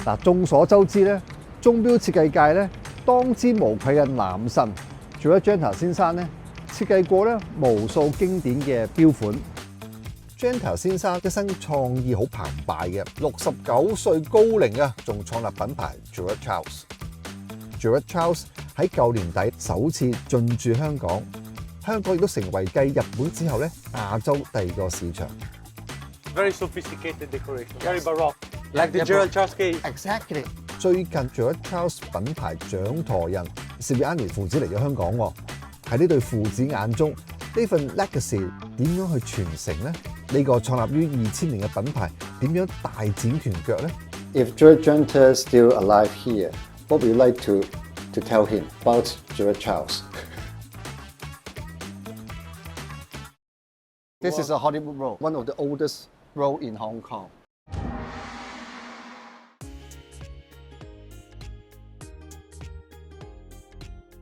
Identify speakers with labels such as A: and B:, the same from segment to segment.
A: 嗱，眾所周知咧，鐘錶設計界咧當之無愧嘅男神Gerald Genta 先生咧，設計過咧無數經典嘅錶款。Genta 先生一生創意好澎湃嘅，69歲高齡啊，仲創立品牌 Gerald Charles。Gerald Charles 喺舊年底首次進駐香港，香港亦都成為繼日本之後咧亞洲第2個市場。
B: Very sophisticated decoration, very baroque, like the Gerald Charles case.
A: Exactly. 最近Gerald Charles 品牌掌舵人 Ziviani 父子嚟咗香港喎，喺呢對父子眼中，呢份 legacy 點樣去傳承呢？呢個創立於2000年嘅品牌點樣大展拳腳呢？
C: If Gerald Genta is still alive here, what would you like to tell him about Gerald Charles? This is a Hollywood Road, one of the oldest road in Hong Kong.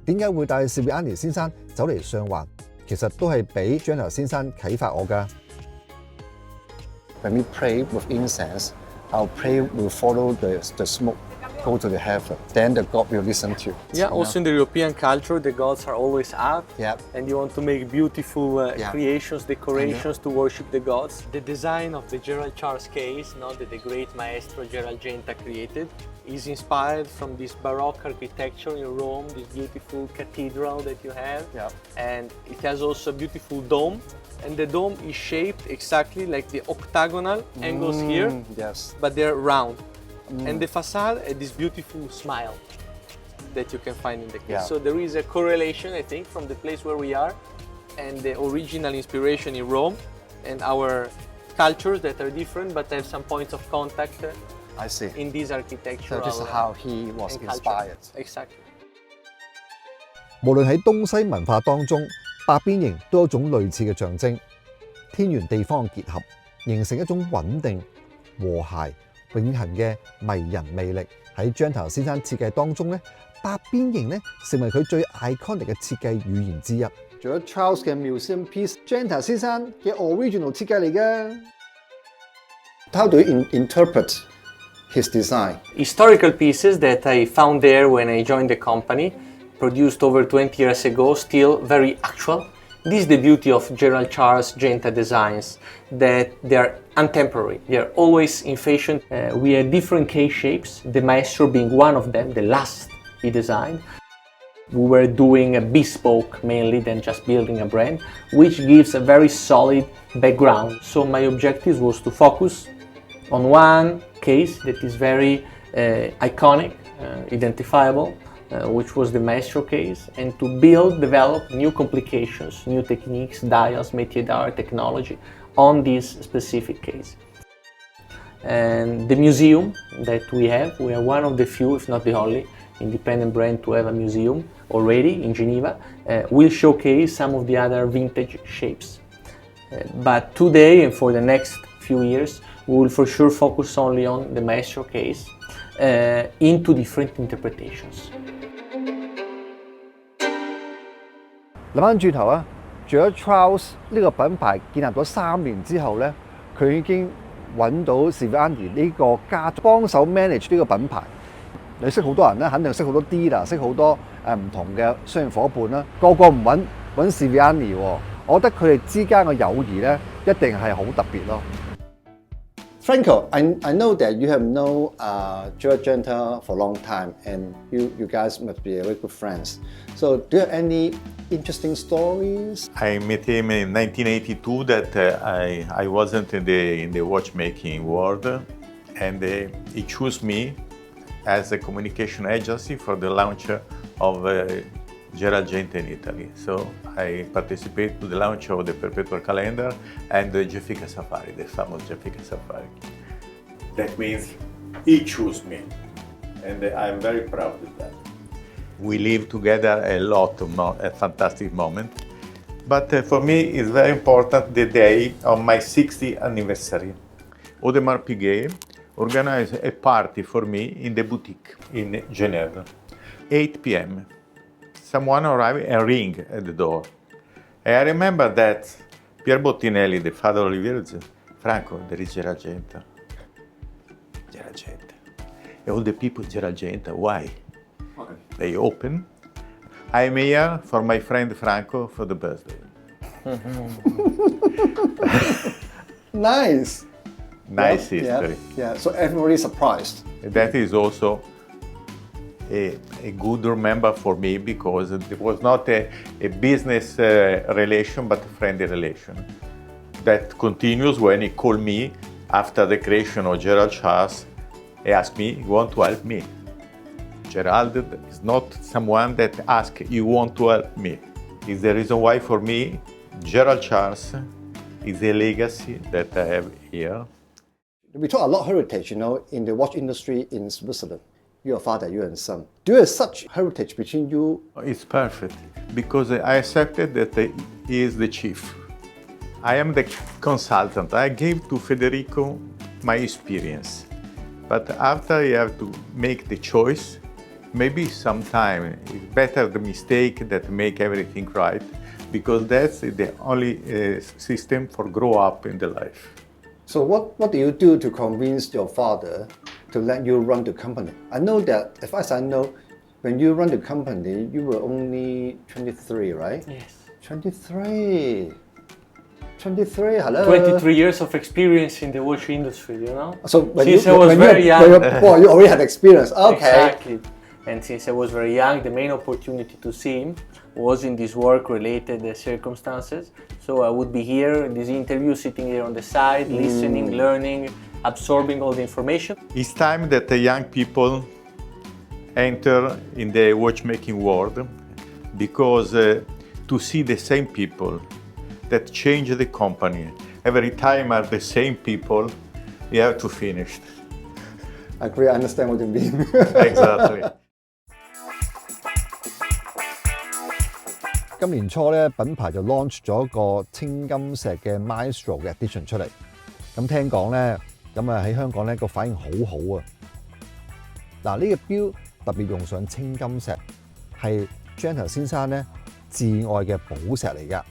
A: 點解會帶Ziviani先生走嚟上環？其實都係俾Genta先生啟發我㗎。
C: When we pray with incense, our prayer will follow the smoke, go to the heaven. Then the God will listen to.
B: Yeah, also in the European culture, the gods are always up.
C: Yeah.
B: And you want to make beautiful creations, decorations to worship the gods. The design of the Gerald Charles case, that the great Maestro Gerald Genta created, is inspired from this Baroque architecture in Rome, this beautiful cathedral that you have.
C: Yeah.
B: And it has also a beautiful dome. And the dome is shaped exactly like the octagonal angles here,
C: Yes.
B: but they're round. And the facade has this beautiful smile that you can find in the case.
C: Yeah.
B: So there is a correlation, I think, from the place where we are and the original inspiration in Rome and our cultures that are different but have some points of contact
C: I see.
B: in these
C: So
B: architectural
C: this is how he was
B: and culture.
C: inspired.
B: Exactly.
A: 無論喺東西文化當中，百邊形都有一種類似嘅象徵，天圓地方嘅結合，形成一種穩定、和諧、永恆嘅迷人魅力。喺Genta先生設計當中咧，百邊形咧成為佢最 iconic 嘅設計語言之一。Gerald Charles 嘅 museum piece，Genta 先生嘅 original 設計嚟嘅。
C: How do you interpret his design?
B: Historical pieces that I found there when I joined the company, produced over 20 years ago, still very actual. This is the beauty of Gerald Charles Genta designs, that they are contemporary. They are always in fashion. We have different case shapes, the Maestro being one of them, the last he designed. We were doing a bespoke mainly than just building a brand, which gives a very solid background. So my objective was to focus on one case that is very iconic, identifiable, which was the Maestro case, and to develop new complications, new techniques, dials, métier d'art, technology on this specific case. And the museum that we are one of the few, if not the only, independent brand to have a museum already in Geneva, will showcase some of the other vintage shapes. But today and for the next few years, we will for sure focus only on the Maestro case into different interpretations.
A: 諗翻轉頭啊，Gerald Charles 呢個品牌建立咗3年之後咧，佢已經揾到 Ziviani 呢個家族幫手 manage 呢個品牌。你識好多人啦，肯定識好多 dealer， 識好多唔同嘅商業伙伴啦，個個唔揾Ziviani喎。我覺得佢哋之間嘅友誼咧，一定係好特別咯。
C: Franco, I know that you have known Gerald Genta for a long time, and you guys must be very good friends. So, do you have any interesting stories?
D: I met him in 1982. That I wasn't in the watchmaking world, and he chose me as a communication agency for the launch of Gerald Genta in Italy. So I participated to the launch of the Perpetual Calendar and the Jessica Safari, the famous Jessica Safari. That means he chose me, and I'm very proud of that. We lived together a lot of a fantastic moment. But for me, it's very important the day of my 60th anniversary. Audemars Piguet organized a party for me in the boutique in Geneva. 8 p.m. Someone arrived and rang at the door. And I remember that Pier Bottinelli, the father of Olivier, said, "Franco, there is Gerald Genta." Gerald Genta. all the people, Gerald Genta, why? Okay. They open. I'm here for my friend Franco for the birthday.
C: Nice.
D: Nice
C: Yeah,
D: history.
C: Yeah, so everybody surprised.
D: That is also a good remember for me because it was not a business relation but a friendly relation. That continues when he called me after the creation of Gerald Charles. He asked me, you want to help me? Gerald is not someone that asks, you want to help me? It's the reason why for me, Gerald Charles is a legacy that I have here.
C: We talk a lot heritage, in the watch industry in Switzerland. Your father, you and son. Do you have such heritage between you?
D: It's perfect because I accepted that he is the chief. I am the consultant. I gave to Federico my experience. But after you have to make the choice, maybe sometime it's better the mistake that make everything right because that's the only system for grow up in the life.
C: So what do you do to convince your father to let you run the company? I know that, as far as I know, when you run the company, you were only 23, right?
B: Yes.
C: 23, hello.
B: 23 years of experience in the watch industry,
C: So when
B: since
C: you,
B: I was
C: when
B: very
C: you,
B: young.
C: you already had experience. Okay.
B: Exactly. And since I was very young, the main opportunity to see him was in these work-related circumstances. So I would be here in this interview, sitting here on the side, listening, learning, absorbing all the information.
D: It's time that the young people enter in the watchmaking world because to see the same people that change the company every time are the same people, you have to finish.
C: I agree, I understand what you mean.
D: Exactly.
A: 今年初咧，品牌就 launch 咗一個青金石嘅 Maestro 嘅 edition 出嚟。咁聽講咧，喺香港咧個反應好好啊！嗱，呢個錶特別用上青金石，係 Genta 先生咧至愛嘅寶石嚟㗎。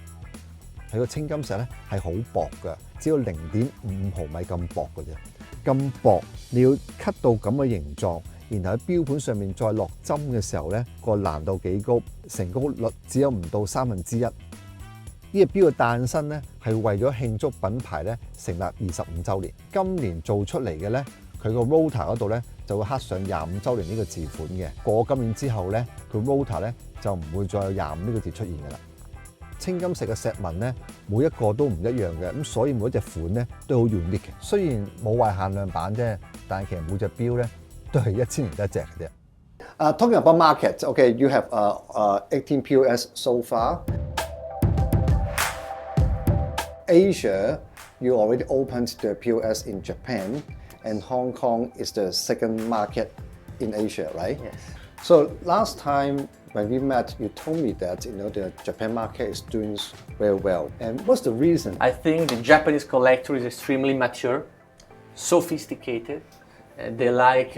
A: 佢個青金石咧係好薄㗎，只有0.5毫米咁薄㗎啫。咁薄，你要 cut 到咁嘅形狀。然後喺錶盤上面再落針嘅時候咧，個難度幾高，成功率只有唔到1/3。呢個錶嘅誕生咧係為咗慶祝品牌咧成立25週年。今年做出嚟嘅咧，佢個 rotor 嗰度咧就會刻上25週年呢個字款嘅。過今年之後咧，佢 rotor 咧就唔會再有25呢個字出現㗎啦。青金石嘅石紋咧，每一個都唔一樣嘅，咁所以每一隻款咧都好 unique嘅。雖然冇話限量版啫，但係其實每隻錶咧都係1000年一隻嘅啫。
C: Talking about market, okay, you have 18 POS so far. Asia, you already opened the POS in Japan, and Hong Kong is the second market in Asia, right?
B: Yes.
C: So last time when we met, you told me that the Japan market is doing very well. And what's the reason?
B: I think the Japanese collector is extremely mature, sophisticated. They like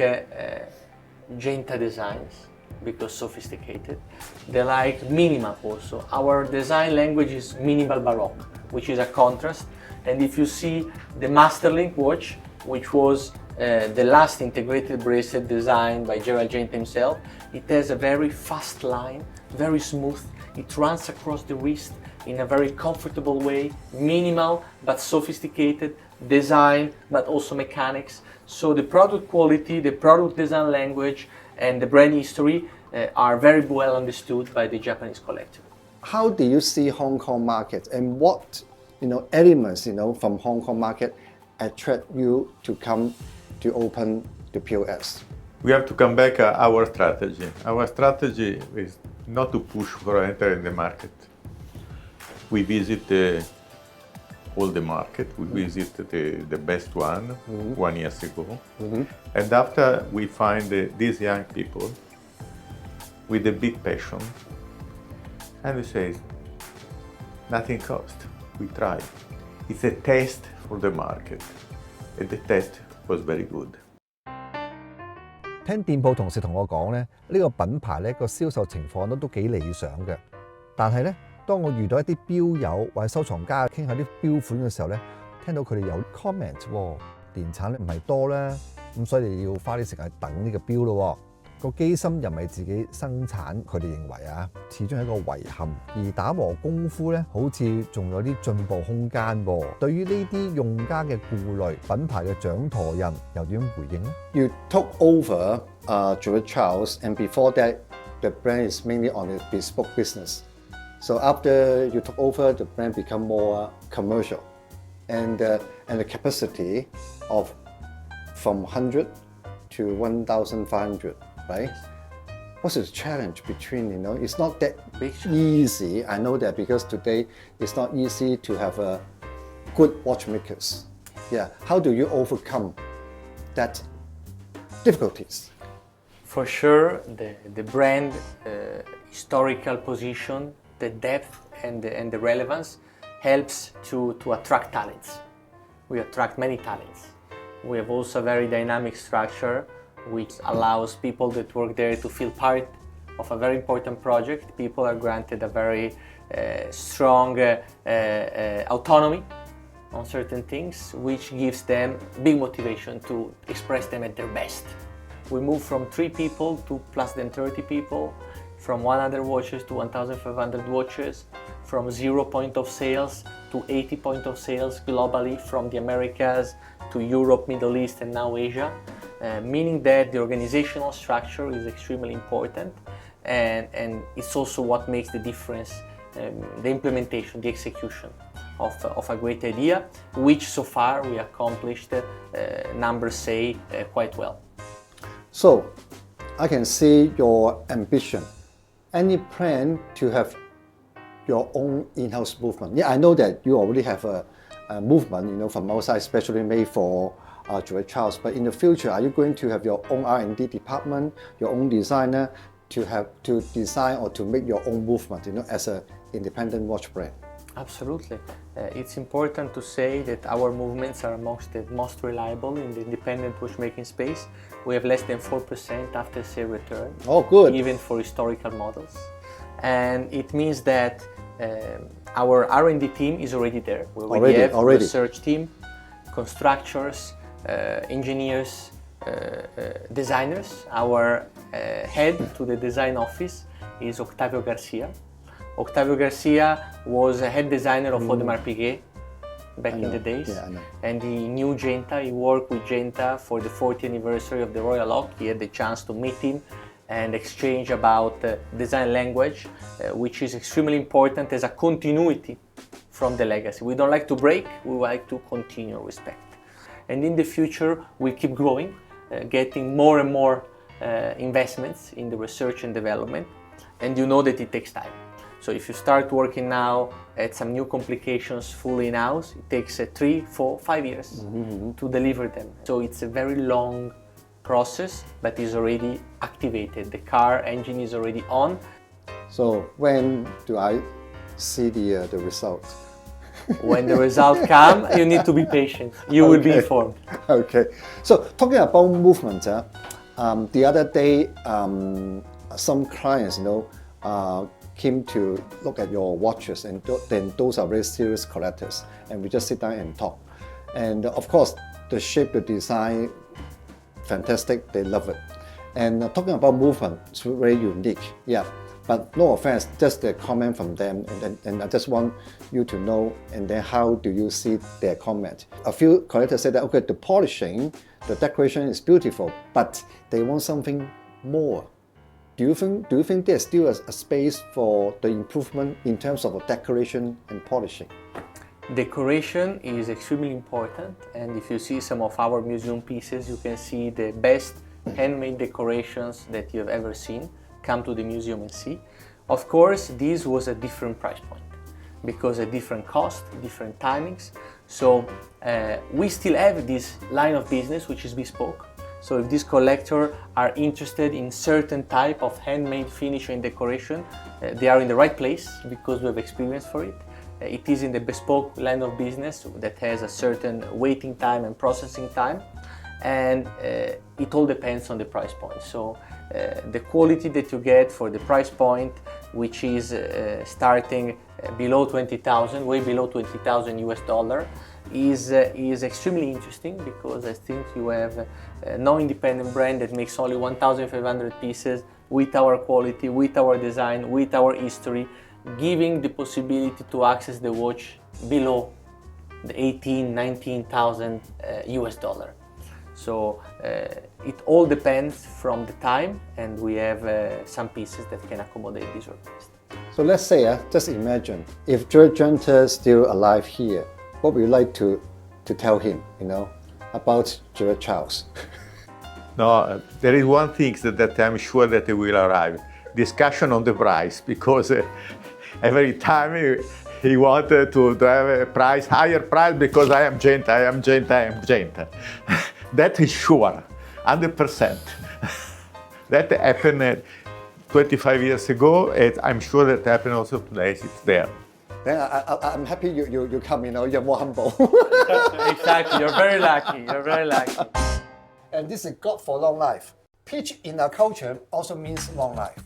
B: Genta designs because sophisticated. They like minimal also. Our design language is minimal baroque, which is a contrast. And if you see the Masterlink watch, which was the last integrated bracelet designed by Gerald Genta himself, it has a very fast line, very smooth. It runs across the wrist in a very comfortable way, minimal but sophisticated, design but also mechanics. So the product quality, the product design language, and the brand history are very well understood by the Japanese collector.
C: How do you see Hong Kong market, and what elements from Hong Kong market attract you to come to open the POS?
D: We have to come back our strategy. Our strategy is not to push for entering the market. We visit all the market. We visited the best one 1 year ago. And after we find these young people with a big passion, and we say, nothing cost. We try. It's a test for the market. And the test was very good.
A: 聽店鋪同事同我講咧，呢個品牌咧個銷售情況都幾理想嘅。但係咧，當我遇到一啲錶友或者收藏家傾下啲錶款嘅時候咧，聽到佢哋有 comment 喎，年產咧唔係多啦，咁所以你要花啲時間等呢個錶咯。個機芯又唔係自己生產，佢哋認為啊，始終係一個遺憾。而打磨功夫咧，好似仲有啲進步空間噃。對於呢啲用家嘅顧慮，品牌嘅掌舵人又點回應咧
C: You took over Gerald Charles, and before that, the brand is mainly on the bespoke business. So after you took over, the brand become more commercial, and the capacity of from 100 to 1,500. Right? What's the challenge between, it's not that easy. I know that because today it's not easy to have a good watchmakers. Yeah. How do you overcome that difficulties?
B: For sure, the brand historical position, the depth and the relevance helps to attract talents. We attract many talents. We have also a very dynamic structure which allows people that work there to feel part of a very important project. People are granted a very strong autonomy on certain things, which gives them big motivation to express them at their best. We move from 3 people to plus than 30 people, from 100 watches to 1,500 watches, from 0 point of sales to 80 point of sales globally, from the Americas to Europe, Middle East, and now Asia. Meaning that the organizational structure is extremely important, and it's also what makes the difference, the implementation, the execution of a great idea, which so far we accomplished, numbers say, quite well.
C: So, I can see your ambition. Any plan to have your own in-house movement? Yeah, I know that you already have a movement, from outside, especially made for Gerald Charles. But in the future, are you going to have your own R&D department, your own designer, to design or to make your own movement, as an independent watch brand?
B: Absolutely. It's important to say that our movements are amongst the most reliable in the independent watchmaking space. We have less than 4% after sale return.
C: Oh, good.
B: Even for historical models. And it means that our R&D team is already there. We already have a research team, constructors, engineers, designers. Our head to the design office is Octavio Garcia. Octavio Garcia was a head designer of Audemars Piguet back in the days.
C: Yeah, I know.
B: And he knew Genta. He worked with Genta for the 40th anniversary of the Royal Oak. He had the chance to meet him and exchange about design language, which is extremely important as a continuity from the legacy. We don't like to break, we like to continue respect. And in the future, we keep growing, getting more and more investments in the research and development. And you know that it takes time. So if you start working now at some new complications fully in-house, it takes 3, 4, 5 years to deliver them. So it's a very long process, but is already activated. The car engine is already on.
C: So when do I see the result?
B: When the results come, you need to be patient. You will be informed.
C: Okay. So talking about movement, the other day, some clients, came to look at your watches, and then those are very serious collectors, and we just sit down and talk. And of course, the shape, the design, fantastic, they love it. And talking about movement, it's very unique, yeah. But no offense, just a comment from them, and I just want you to know, and then how do you see their comment? A few collectors said that, okay, the polishing, the decoration is beautiful, but they want something more. Do you think there's still a space for the improvement in terms of decoration and polishing?
B: Decoration is extremely important, and if you see some of our museum pieces, you can see the best handmade decorations that you have ever seen. Come to the museum and see. Of course, this was a different price point because a different cost, different timings. So we still have this line of business which is bespoke. So if these collectors are interested in certain type of handmade finish and decoration, they are in the right place because we have experience for it. It is in the bespoke line of business that has a certain waiting time and processing time. and it all depends on the price point. So the quality that you get for the price point, which is starting below 20,000, way below 20,000 US dollar, is extremely interesting, because I think you have no independent brand that makes only 1,500 pieces with our quality, with our design, with our history, giving the possibility to access the watch below the 18, 19,000 US dollar. So it all depends from the time, and we have some pieces that can accommodate this request.
C: So let's say, just imagine, if Gerald Genta is still alive here, what would you like to tell him, about Gerald Charles?
D: No, there is one thing that I'm sure that will arrive: discussion on the price, because every time he wanted to have a price, higher price, because I am Genta, I am Genta, I am Genta. That is sure, 100%. That happened 25 years ago, and I'm sure that happened also today. It's there.
C: Then I'm happy you come, you're more humble.
B: Exactly, you're very lucky, you're very lucky.
A: And this is God for long life. Peach in our culture also means long life.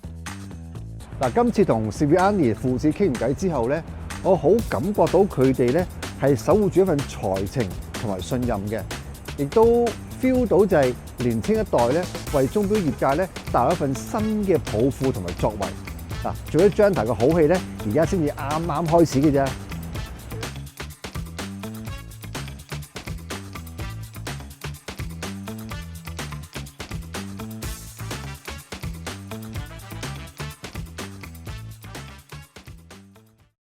A: 嗱，今次同 Ziviani 父子傾完偈之後咧，我好感覺到佢哋咧係守護住一份才情同埋信任嘅，亦都 feel 到就係年青一代咧為鐘錶業界咧帶來一份新嘅抱負同埋作為。嗱，做咗 Genta 嘅好戲咧，而家先至啱啱開始嘅啫。